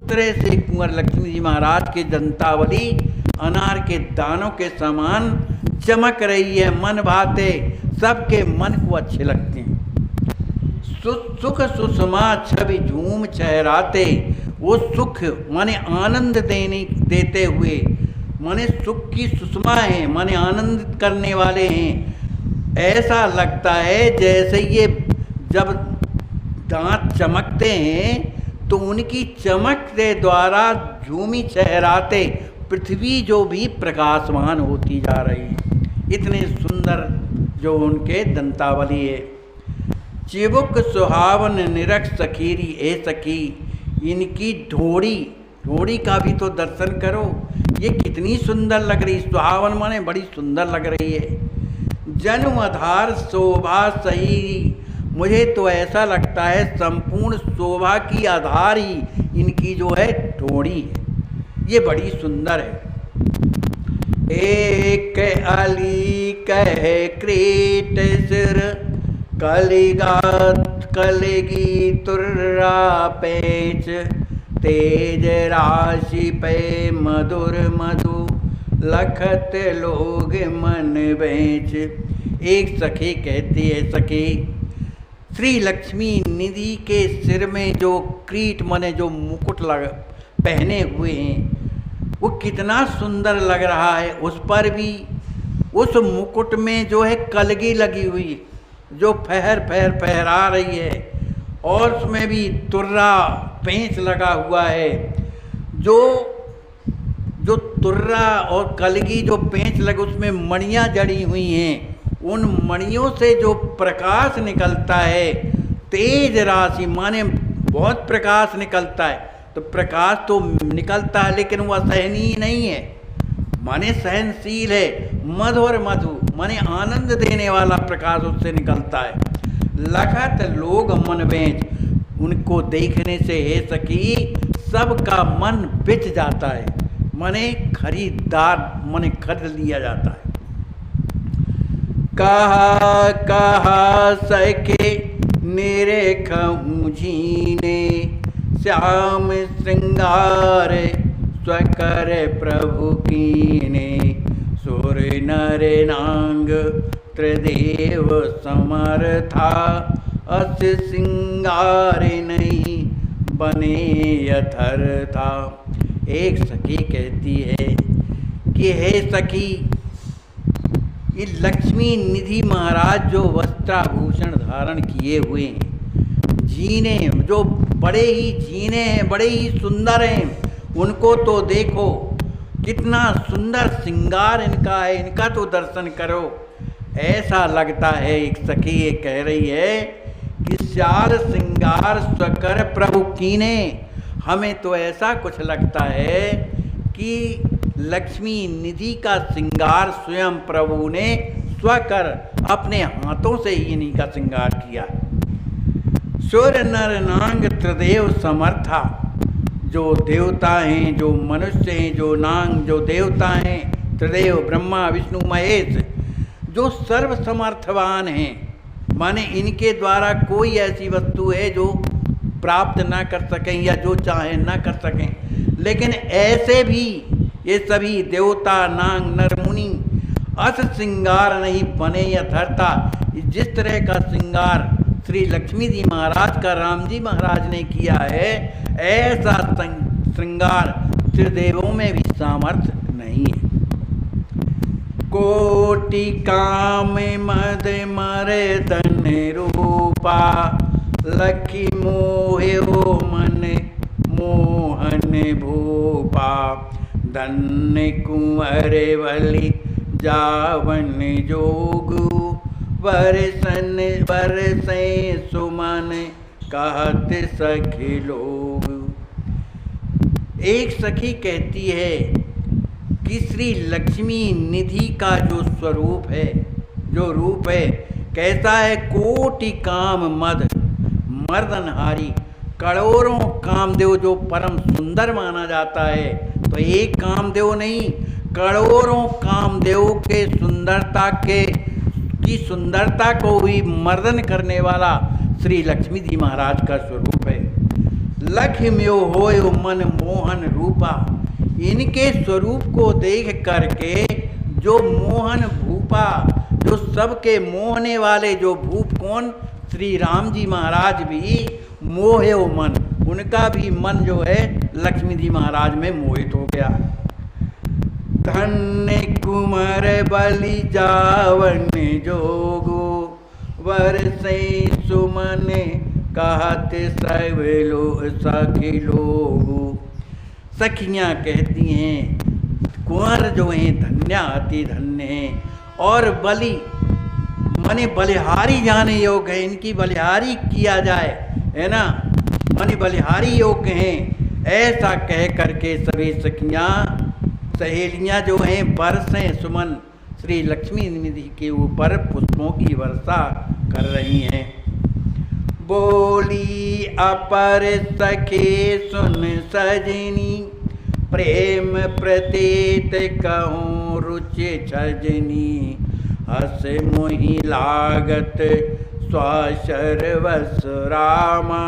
तरह से कुंवर लक्ष्मी जी महाराज के दंतावली अनार के दानों के समान चमक रही है, मन भाते, सबके मन को अच्छे लगते हैं। सुख सुषमा छवि झूम चेहराते, वो सुख माने आनंद देते हुए, माने सुख की सुषमा है, माने आनंदित करने वाले हैं। ऐसा लगता है जैसे ये जब दांत चमकते हैं तो उनकी चमक के द्वारा झूमी चेहराते पृथ्वी जो भी प्रकाशमान होती जा रही है। इतने सुंदर जो उनके दंतावली है। चिबुक सुहावन निरख सखीरी ए सखी, इनकी ढोड़ी का भी तो दर्शन करो, ये कितनी सुंदर लग रही। सुहावन माने बड़ी सुंदर लग रही है। जन्म आधार शोभा सही, मुझे तो ऐसा लगता है संपूर्ण शोभा की आधार ही इनकी जो है ढोड़ी है, ये बड़ी सुंदर है। एक अली कहे क्रीट सिर, कलेगी तुर्रा पेच, तेज राशि पे मधुर मधु, लखत लोग मन बेच। एक सखी कहती है, सखी श्री लक्ष्मी निधि के सिर में जो क्रीट माने जो मुकुट पहने हुए हैं वो कितना सुंदर लग रहा है। उस पर भी उस मुकुट में जो है कलगी लगी हुई जो फहरा रही है, और उसमें भी तुर्रा पेंच लगा हुआ है। जो तुर्रा और कलगी जो पेंच लगे उसमें मणियाँ जड़ी हुई हैं, उन मणियों से जो प्रकाश निकलता है, तेज राशि माने बहुत प्रकाश निकलता है। तो प्रकाश तो निकलता है लेकिन वह सहनीय नहीं है, माने सहनशील है। मधुर मधु माने आनंद देने वाला प्रकाश उससे निकलता है। लखत लोग मन बेच, उनको देखने से हे सखी सबका मन बिच जाता है, माने खरीदार माने खरीद लिया जाता है। कहा सके निरेखूं जीने, श्याम श्रृंगार स्वकर प्रभु कीने, सुर नर नांग त्रिदेव समर्था, अस सिंगार नहीं बने यथर्था। एक सखी कहती है कि हे सखी, ये लक्ष्मी निधि महाराज जो वस्त्राभूषण धारण किए हुए हैं, जीने जो बड़े ही जीने हैं, बड़े ही सुंदर हैं, उनको तो देखो कितना सुंदर श्रृंगार इनका है, इनका तो दर्शन करो। ऐसा लगता है, एक सखी ये कह रही है कि श्याल श्रृंगार स्वकर प्रभु कीने, हमें तो ऐसा कुछ लगता है कि लक्ष्मी निधि का श्रृंगार स्वयं प्रभु ने स्वकर अपने हाथों से ही इन्हीं का श्रृंगार किया। सुर नर नांग त्रिदेव समर्था, जो देवता हैं, जो मनुष्य हैं, जो नांग जो देवता हैं, त्रिदेव ब्रह्मा विष्णु महेश, जो सर्व समर्थवान हैं, माने इनके द्वारा कोई ऐसी वस्तु है जो प्राप्त ना कर सकें या जो चाहे ना कर सकें। लेकिन ऐसे भी ये सभी देवता नांग नर मुनि अस श्रृंगार नहीं बने यथर्था। जिस तरह का श्रृंगार श्री लक्ष्मी जी महाराज का राम जी महाराज ने किया है, ऐसा श्रृंगार त्रिदेवों में भी सामर्थ्य नहीं है। कोटि काम मद मरे धन रूपा, लखी मोहे ओ मन मोहन भूपा, धन्य कुंवर बलि जावन जोगु, बरसन बरसे सुमन कहत सखी लोग। एक सखी कहती है कि श्री लक्ष्मी निधि का जो स्वरूप है, जो रूप है, कैसा है। कोटि काम मद मर्दनहारी, करोड़ों कामदेव जो परम सुंदर माना जाता है, तो एक कामदेव नहीं, करोड़ों कामदेव के सुंदरता की सुंदरता को भी मर्दन करने वाला श्री लक्ष्मी जी महाराज का स्वरूप है। लक्ष्म्यो होयो मन मोहन रूपा। इनके स्वरूप को देख करके जो मोहन भूपा, जो सबके मोहने वाले जो भूप कौन, श्री राम जी महाराज भी मोहे मन, उनका भी मन जो है लक्ष्मी जी महाराज में मोहित हो गया। धन्य कुमार बलि जावन जोगो, वर्षे सुमन कहते सब सखी लोग। सखियाँ कहती हैं कुंवर जो हैं धन्य अति धन्य हैं, और बलि माने बलिहारी जाने योग्य है, इनकी बलिहारी किया जाए, है ना, माने बलिहारी योग्य हैं। ऐसा कह करके सभी सखियाँ सहेलियाँ जो हैं बरसें सुमन श्री लक्ष्मी निधि के ऊपर पुष्पों की वर्षा कर रही हैं। बोली अपर सखे सुन सजनी, प्रेम प्रतीत कहूँ रुचि छजनी। हस मोहि लागत स्वासर्वस रामा,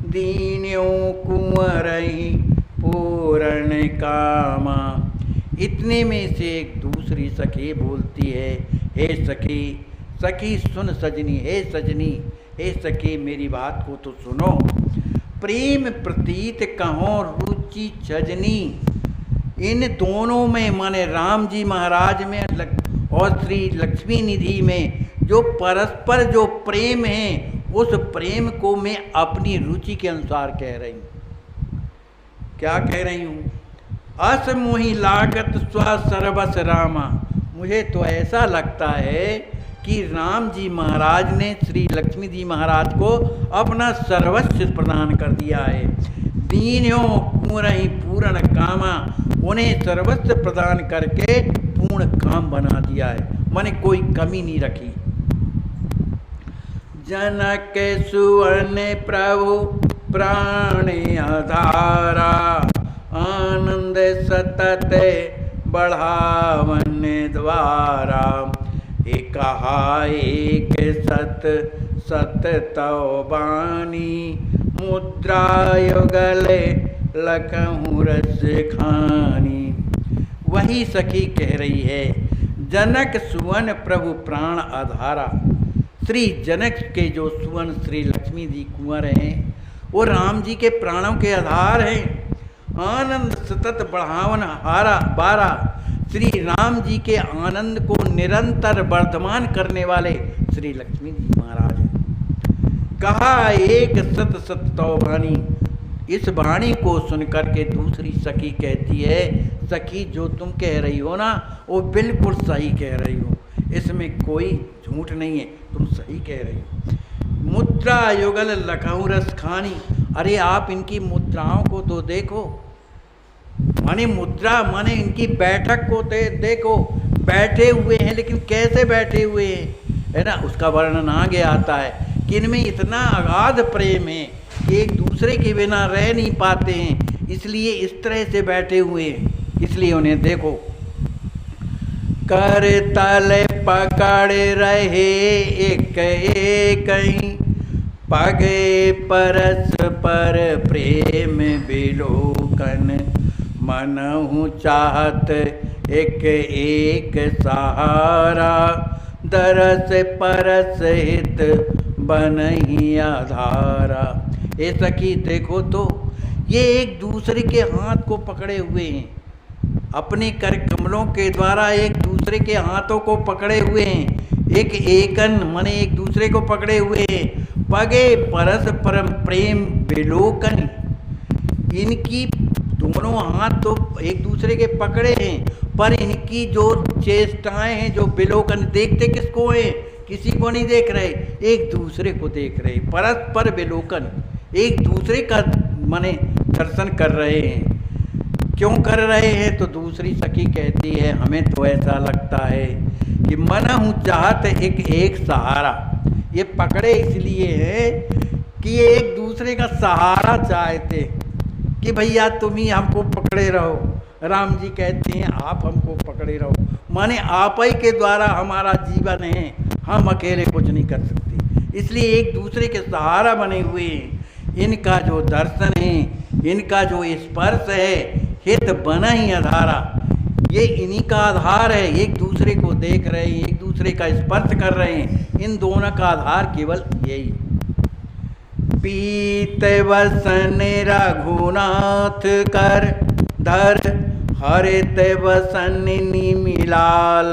दीन्यो कुंवरहि पूर्ण कामा। इतने में से एक दूसरी सखी बोलती है, हे सखी, सखी सुन सजनी, हे सजनी, हे सखी मेरी बात को तो सुनो। प्रेम प्रतीत कहो रुचि छजनी, इन दोनों में माने राम जी महाराज में और श्री लक्ष्मी निधि में जो परस्पर जो प्रेम है, उस प्रेम को मैं अपनी रुचि के अनुसार कह रही हूँ। क्या कह रही हूँ? अस मोहि लागत स्व सर्वस रामा। मुझे तो ऐसा लगता है कि राम जी महाराज ने श्री लक्ष्मी जी महाराज को अपना सर्वस्व प्रदान कर दिया है। दीन्यो कुंवरहि पूर्ण कामा, उन्हें सर्वस्व प्रदान करके पूर्ण काम बना दिया है, माने कोई कमी नहीं रखी। जनक सुवन प्रभु प्राण आधारा, आनंद सतत बढ़ावन द्वारा। एक सत सत तव बानी, मुद्रा युगल लखहूँ रस खानी। वही सखी कह रही है, जनक सुवन प्रभु प्राण आधारा। श्री जनक के जो सुवन श्री लक्ष्मी जी कुंवर हैं, वो राम जी के प्राणों के आधार हैं। आनंद सतत बढ़ावन हारा बारा, श्री राम जी के आनंद को निरंतर वर्धमान करने वाले श्री लक्ष्मी जी महाराज हैं। कहा एक सत सत तव वाणी। इस वाणी को सुनकर के दूसरी सखी कहती है, सखी जो तुम कह रही हो ना, वो बिल्कुल सही कह रही हो, इसमें कोई झूठ नहीं है, तुम सही कह रही हो। मुद्रा युगल लखहूँ रस खानी। अरे आप इनकी मुद्राओं को तो देखो, माने मुद्रा माने इनकी बैठक को देखो, बैठे हुए हैं, लेकिन कैसे बैठे हुए हैं, है ना, उसका वर्णन आगे आता है कि इनमें इतना अगाध प्रेम है कि एक दूसरे के बिना रह नहीं पाते हैं, इसलिए इस तरह से बैठे हुए हैं। इसलिए उन्हें देखो, कर तले पकड़ रहे एक एक कहीं, पगे परस पर प्रेम बिलोकन। मनहु चाहत एक एक सहारा, दरस परस हित बनहि आधारा। ए सखी देखो तो, ये एक दूसरे के हाथ को पकड़े हुए हैं, अपने कर कमलों के द्वारा एक दूसरे के हाथों को पकड़े हुए हैं, एक एकन माने एक दूसरे को पकड़े हुए हैं। पगे परस परम प्रेम बिलोकन। इनकी दोनों हाथ तो एक दूसरे के पकड़े हैं, पर इनकी जो चेष्टाएं हैं, जो बिलोकन, देखते किसको हैं? किसी को नहीं देख रहे, एक दूसरे को देख रहे, परस्पर बिलोकन, एक दूसरे का माने दर्शन कर रहे हैं। क्यों कर रहे हैं? तो दूसरी सखी कहती है, हमें तो ऐसा लगता है कि मनहु चाहत एक एक सहारा। ये पकड़े इसलिए हैं कि ये एक दूसरे का सहारा चाहते कि भैया तुम ही हमको पकड़े रहो। राम जी कहते हैं आप हमको पकड़े रहो, माने आप ही के द्वारा हमारा जीवन है, हम अकेले कुछ नहीं कर सकते, इसलिए एक दूसरे के सहारा बने हुए हैं। इनका जो दर्शन है, इनका जो स्पर्श है, हित बन ही आधारा, ये इन्हीं का आधार है। एक दूसरे को देख रहे हैं, एक दूसरे का स्पर्श कर रहे हैं, इन दोनों का आधार केवल यही। पीत वसन रघुनाथ कर धर, हरित वसन निमिलाल,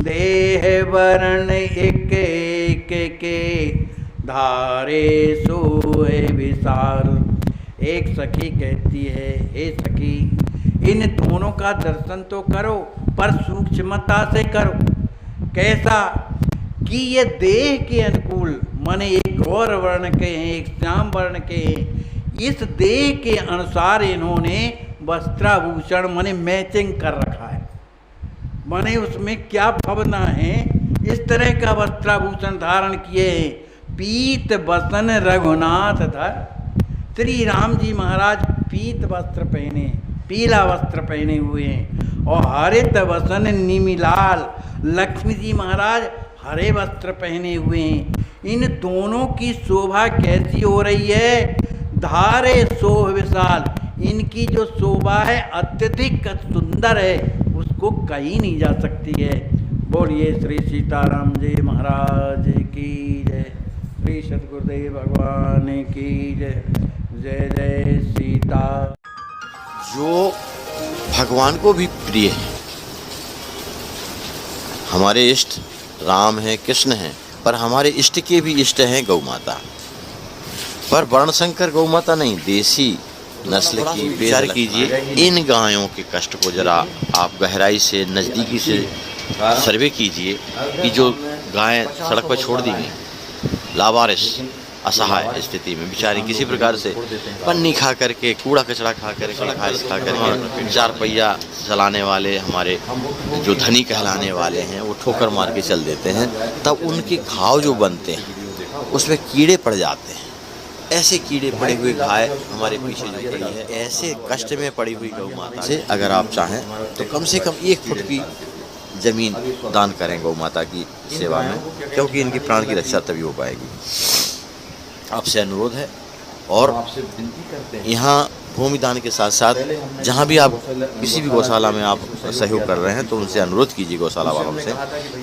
देह वर्ण एक एक के, धारे सोए विशाल। एक सखी कहती है, हे सखी, इन दोनों का दर्शन तो करो, पर सूक्ष्मता से करो। कैसा कि ये देह के अनुकूल, माने एक गौर वर्ण के हैं, एक श्याम वर्ण के हैं, इस देह के अनुसार इन्होंने वस्त्राभूषण माने मैचिंग कर रखा है। माने उसमें क्या भावना है, इस तरह का वस्त्राभूषण धारण किए हैं। पीत वसन रघुनाथ धर, श्री राम जी महाराज पीत वस्त्र पहने, पीला वस्त्र पहने हुए हैं। और हरित वसन निमिलाल, लक्ष्मी जी महाराज हरे वस्त्र पहने हुए हैं। इन दोनों की शोभा कैसी हो रही है, धारे शोभ विशाल, इनकी जो शोभा है अत्यधिक सुंदर है, उसको कही नहीं जा सकती है। बोलिए श्री सीताराम जी महाराज की जय, श्री सद्गुरुदेव भगवान की जय। जय जय सीता। जो भगवान को भी प्रिय है, हमारे इष्ट राम हैं, कृष्ण हैं, पर हमारे इष्ट के भी इष्ट हैं गौ माता, पर वर्णशंकर गौ माता नहीं, देसी नस्ल की। विचार कीजिए, इन गायों के कष्ट को जरा आप गहराई से, नज़दीकी से सर्वे कीजिए कि जो गायें सड़क पर छोड़ दी गई, लावारिस, असहाय स्थिति में बेचारी, किसी प्रकार से पन्नी खा करके, कूड़ा कचरा खा करके, घास खा करके, 4 पहिया चलाने वाले हमारे जो धनी कहलाने वाले हैं, वो ठोकर मार के चल देते हैं, तब उनके घाव जो बनते हैं उसमें कीड़े पड़ जाते हैं। ऐसे कीड़े पड़े हुए गाय हमारे पीछे जो पड़ी है, ऐसे कष्ट में पड़ी हुई गौ माता से अगर आप चाहें तो कम से कम 1 फुट की ज़मीन दान करें गौ माता की सेवा में, क्योंकि इनकी प्राण की रक्षा तभी हो पाएगी। आपसे अनुरोध है, और यहाँ भूमि दान के साथ साथ जहाँ भी आप किसी भी गौशाला में आप सहयोग कर रहे हैं, तो उनसे अनुरोध कीजिए गौशाला वालों से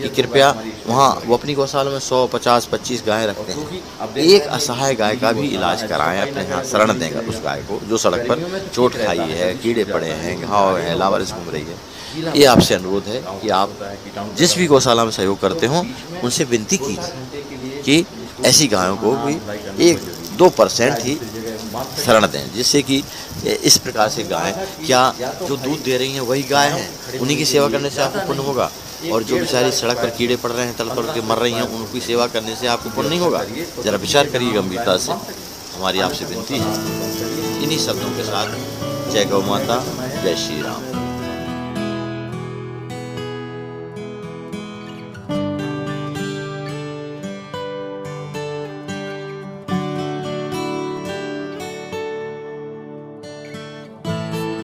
कि कृपया वहाँ वो अपनी गौशाला में 100, 50, 25 गायें रखते हैं, एक असहाय गाय का भी इलाज कराएं, अपने यहाँ शरण देंगे उस गाय को जो सड़क पर चोट खाई है, कीड़े पड़े हैं, घाव है, लावारिस घूम रही है। ये आपसे अनुरोध है कि आप जिस भी गौशाला में सहयोग करते हों, उनसे विनती कीजिए कि ऐसी गायों को भी 1-2% ही शरण दें, जिससे कि इस प्रकार से गायें, क्या जो दूध दे रही हैं वही गाय हैं, उन्हीं की सेवा करने से आपको पुण्य होगा, और जो बेचारी सड़क पर कीड़े पड़ रहे हैं, तल पड़ के मर रही हैं, उनकी सेवा करने से आपको पुण्य नहीं होगा। ज़रा विचार करिए गंभीरता से, हमारी आपसे विनती है। इन्हीं शब्दों के साथ जय गौ माता, जय श्री राम।